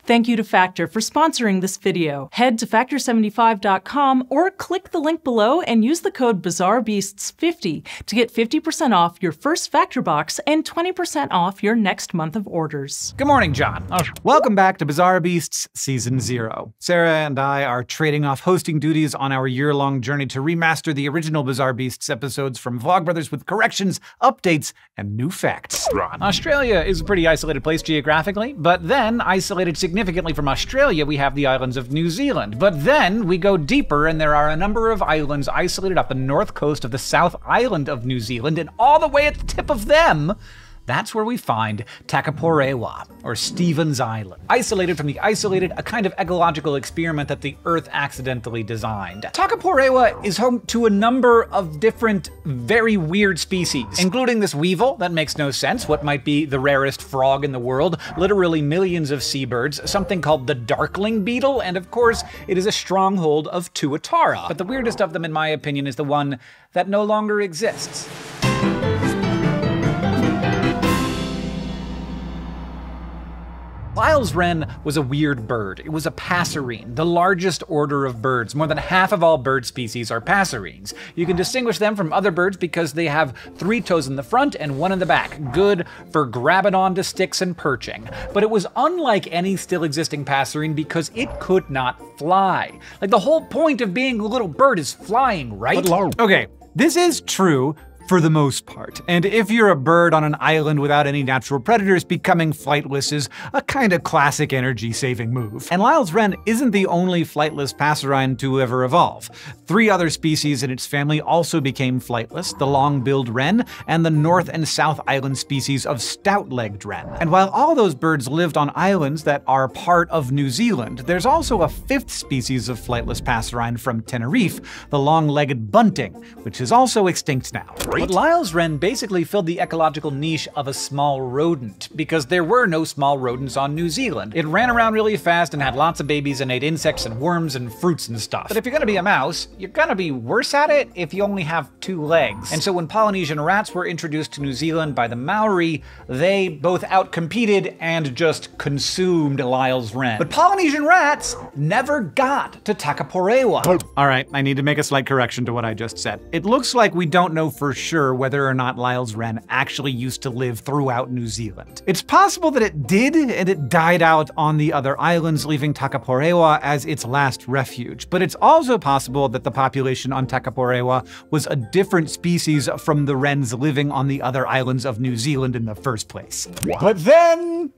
Thank you to Factor for sponsoring this video. Head to factor75.com or click the link below and use the code BizarreBeasts50 to get 50% off your first Factor box and 20% off your next month of orders. Good morning, John. Welcome back to Bizarre Beasts Season 0. Sarah and I are trading off hosting duties on our year-long journey to remaster the original Bizarre Beasts episodes from Vlogbrothers with corrections, updates, and new facts. Australia is a pretty isolated place geographically, but then isolated significantly from Australia, we have the islands of New Zealand. But then we go deeper and there are a number of islands isolated up the north coast of the South Island of New Zealand, and all the way at the tip of them, that's where we find Takapourewa, or Stephen's Island. Isolated from the isolated, a kind of ecological experiment that the Earth accidentally designed. Takapourewa is home to a number of different, very weird species, including this weevil that makes no sense, what might be the rarest frog in the world, literally millions of seabirds, something called the darkling beetle, and of course, it is a stronghold of tuatara. But the weirdest of them, in my opinion, is the one that no longer exists. Lyall's wren was a weird bird. It was a passerine, the largest order of birds. More than half of all bird species are passerines. You can distinguish them from other birds because they have 3 toes in the front and 1 in the back, good for grabbing onto sticks and perching. But it was unlike any still existing passerine because it could not fly. Like, the whole point of being a little bird is flying, right? Okay, this is true for the most part. And if you're a bird on an island without any natural predators, becoming flightless is a kind of classic energy-saving move. And Lyall's wren isn't the only flightless passerine to ever evolve. 3 other species in its family also became flightless, the long-billed wren and the North and South Island species of stout-legged wren. And while all those birds lived on islands that are part of New Zealand, there's also a 5th species of flightless passerine from Tenerife, the long-legged bunting, which is also extinct now. But Lyall's wren basically filled the ecological niche of a small rodent, because there were no small rodents on New Zealand. It ran around really fast and had lots of babies and ate insects and worms and fruits and stuff. But if you're gonna be a mouse, you're gonna be worse at it if you only have 2 legs. And so when Polynesian rats were introduced to New Zealand by the Maori, they both outcompeted and just consumed Lyall's wren. But Polynesian rats never got to Takapourewa. All right, I need to make a slight correction to what I just said. It looks like we don't know for sure whether or not Lyall's wren actually used to live throughout New Zealand. It's possible that it did, and it died out on the other islands, leaving Takapourewa as its last refuge. But it's also possible that the population on Takapourewa was a different species from the wrens living on the other islands of New Zealand in the first place. But then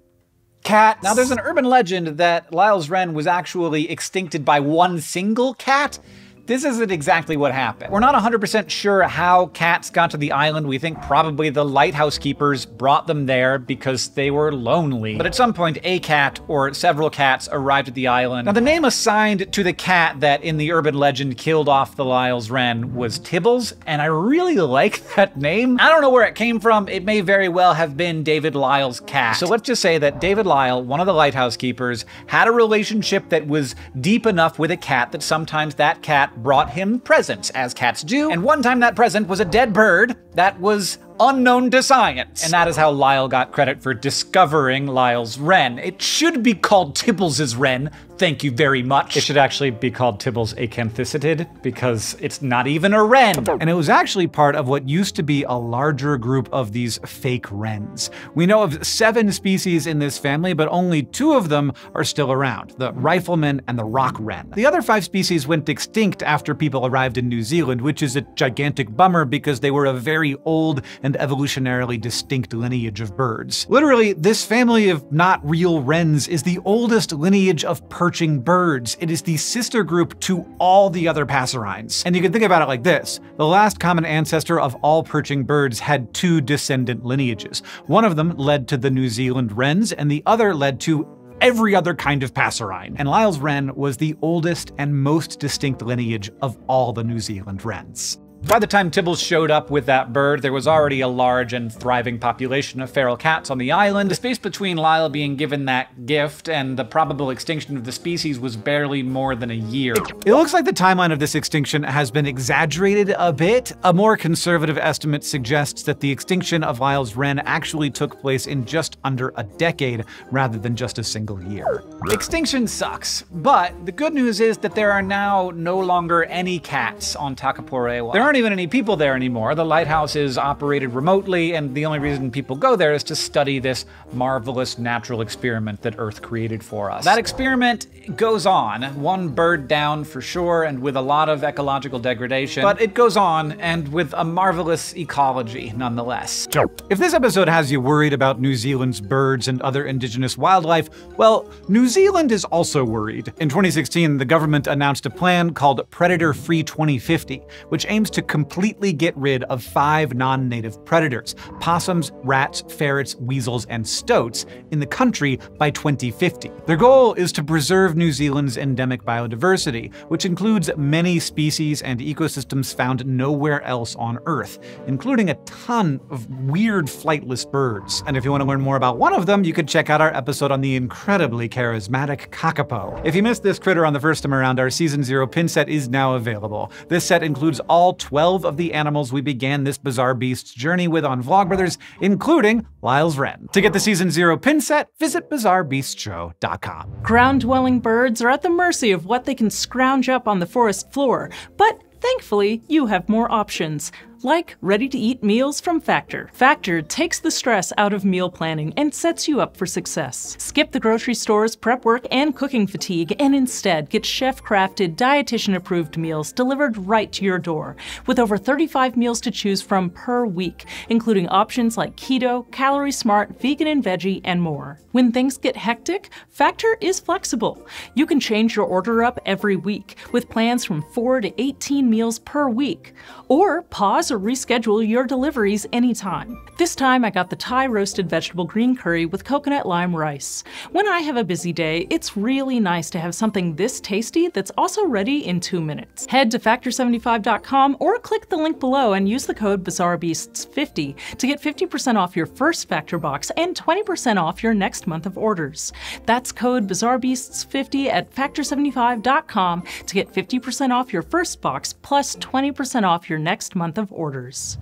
cats. Now, there's an urban legend that Lyall's wren was actually extincted by 1 single cat. This isn't exactly what happened. We're not 100% sure how cats got to the island. We think probably the lighthouse keepers brought them there because they were lonely. But at some point, a cat or several cats arrived at the island. Now, the name assigned to the cat that in the urban legend killed off the Lyall's wren was Tibbles, and I really like that name. I don't know where it came from. It may very well have been David Lyall's cat. So let's just say that David Lyall, one of the lighthouse keepers, had a relationship that was deep enough with a cat that sometimes that cat brought him presents, as cats do, and one time that present was a dead bird that was unknown to science. And that is how Lyall got credit for discovering Lyall's wren. It should be called Tibbles' wren, thank you very much. It should actually be called Tibbles acanthocytid, because it's not even a wren. And it was actually part of what used to be a larger group of these fake wrens. We know of 7 species in this family, but only 2 of them are still around, the rifleman and the rock wren. The other 5 species went extinct after people arrived in New Zealand, which is a gigantic bummer because they were a very old and evolutionarily distinct lineage of birds. Literally, this family of not real wrens is the oldest lineage of perching birds. It is the sister group to all the other passerines. And you can think about it like this. The last common ancestor of all perching birds had 2 descendant lineages. One of them led to the New Zealand wrens, and the other led to every other kind of passerine. And Lyall's wren was the oldest and most distinct lineage of all the New Zealand wrens. By the time Tibbles showed up with that bird, there was already a large and thriving population of feral cats on the island. The space between Lyall being given that gift and the probable extinction of the species was barely more than a year. It looks like the timeline of this extinction has been exaggerated a bit. A more conservative estimate suggests that the extinction of Lyall's wren actually took place in just under a decade, rather than just a single year. Extinction sucks, but the good news is that there are now no longer any cats on Takapourewa. There aren't even any people there anymore. The lighthouse is operated remotely, and the only reason people go there is to study this marvelous natural experiment that Earth created for us. That experiment goes on, one bird down for sure, and with a lot of ecological degradation, but it goes on, and with a marvelous ecology nonetheless. If this episode has you worried about New Zealand's birds and other indigenous wildlife, well, New Zealand is also worried. In 2016, the government announced a plan called Predator-Free 2050, which aims to completely get rid of 5 non-native predators: possums, rats, ferrets, weasels, and stoats in the country by 2050. Their goal is to preserve New Zealand's endemic biodiversity, which includes many species and ecosystems found nowhere else on Earth, including a ton of weird flightless birds. And if you want to learn more about one of them, you could check out our episode on the incredibly charismatic Takapourewa. If you missed this critter on the first time around, our Season 0 pin set is now available. This set includes all 12 of the animals we began this bizarre beast's journey with on Vlogbrothers, including Lyall's wren. To get the Season 0 pin set, visit bizarrebeastshow.com. Ground-dwelling birds are at the mercy of what they can scrounge up on the forest floor, but thankfully, you have more options, like ready-to-eat meals from Factor. Factor takes the stress out of meal planning and sets you up for success. Skip the grocery store's prep work and cooking fatigue and instead get chef-crafted, dietitian-approved meals delivered right to your door, with over 35 meals to choose from per week, including options like keto, calorie smart, vegan and veggie, and more. When things get hectic, Factor is flexible. You can change your order up every week, with plans from 4 to 18 meals per week, or pause or reschedule your deliveries anytime. This time I got the Thai roasted vegetable green curry with coconut lime rice. When I have a busy day, it's really nice to have something this tasty that's also ready in 2 minutes. Head to factor75.com or click the link below and use the code bizarrebeasts50 to get 50% off your first Factor box and 20% off your next month of orders. That's code bizarrebeasts50 at factor75.com to get 50% off your first box plus 20% off your next month of orders.